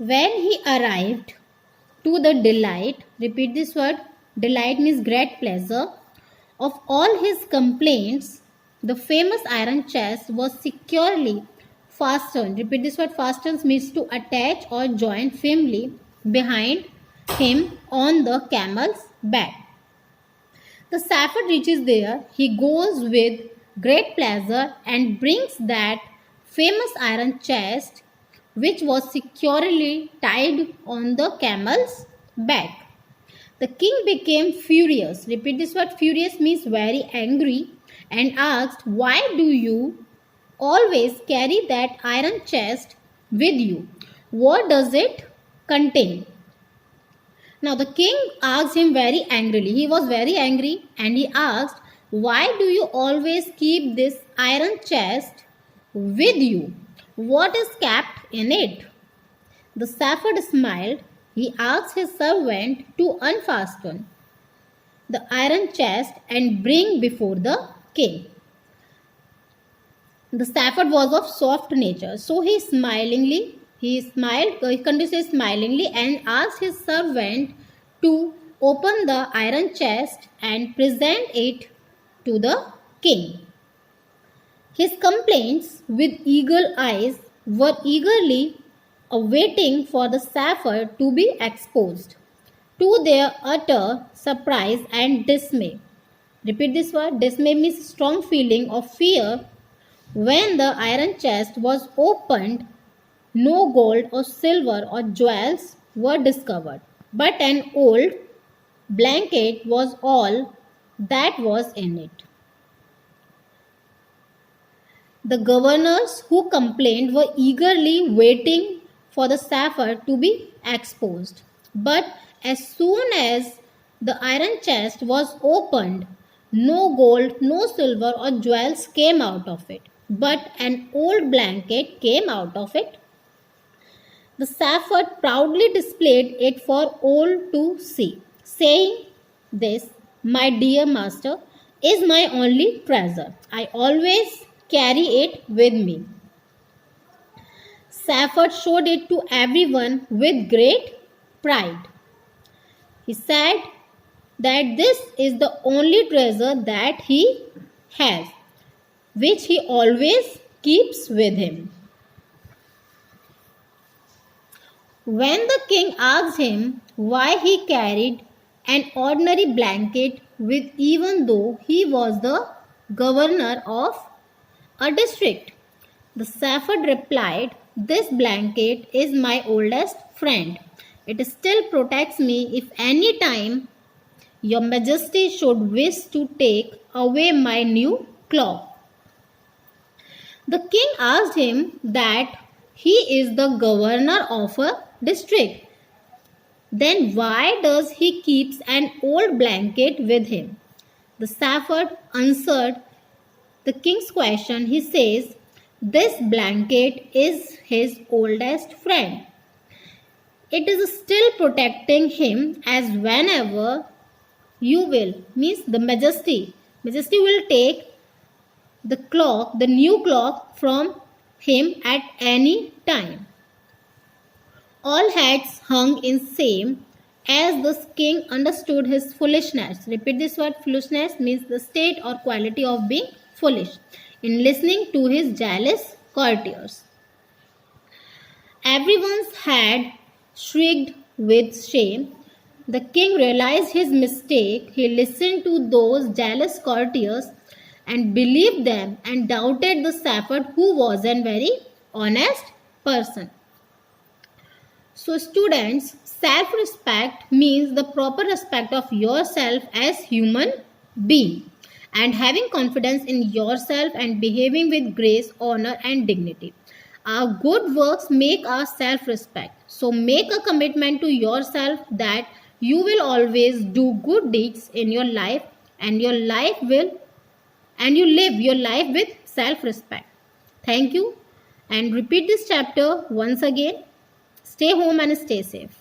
When he arrived to the delight, repeat this word, delight means great pleasure, of all his complaints, the famous iron chest was securely fastened. Repeat this word, fastened means to attach or join firmly behind him on the camel's back. The shepherd reaches there, he goes with great pleasure and brings that famous iron chest which was securely tied on the camel's back. The king became furious. Repeat this word, furious means very angry, and asked, "Why do you always carry that iron chest with you? What does it contain?" Now the king asked him very angrily. He was very angry and he asked, "Why do you always keep this iron chest with you? What is kept in it?" The shepherd smiled. He asked his servant to unfasten the iron chest and bring before the king. The shepherd was of soft nature, so he continued smilingly and asked his servant to open the iron chest and present it to the king. His complaints with eagle eyes were eagerly awaiting for the shepherd to be exposed, to their utter surprise and dismay. Repeat this word, dismay means strong feeling of fear. When the iron chest was opened, no gold or silver or jewels were discovered, but an old blanket was all that was in it. The governors who complained were eagerly waiting for the shepherd to be exposed. But as soon as the iron chest was opened, no gold, no silver or jewels came out of it, but an old blanket came out of it. The shepherd proudly displayed it for all to see, saying, "This, my dear master, is my only treasure. I always carry it with me." Shepherd showed it to everyone with great pride. He said that this is the only treasure that he has, which he always keeps with him. When the king asked him why he carried an ordinary blanket with, even though he was the governor of a district, the shepherd replied, "This blanket is my oldest friend. It still protects me if any time your majesty should wish to take away my new cloak." The king asked him that he is the governor of a district. Then why does he keep an old blanket with him? The shepherd answered the king's question. He says, "This blanket is his oldest friend. It is still protecting him, as whenever you will," means the majesty will take the new cloak from him at any time. All heads hung in shame as the king understood his foolishness. Repeat this word, foolishness means the state or quality of being foolish, in listening to his jealous courtiers. Everyone's head shrieked with shame. The king realized his mistake. He listened to those jealous courtiers and believed them and doubted the shepherd, who was a very honest person. So students, self-respect means the proper respect of yourself as human being and having confidence in yourself and behaving with grace, honor and dignity. Our good works make our self-respect. So make a commitment to yourself that you will always do good deeds in your life and you live your life with self-respect. Thank you, and repeat this chapter once again. Stay home and stay safe.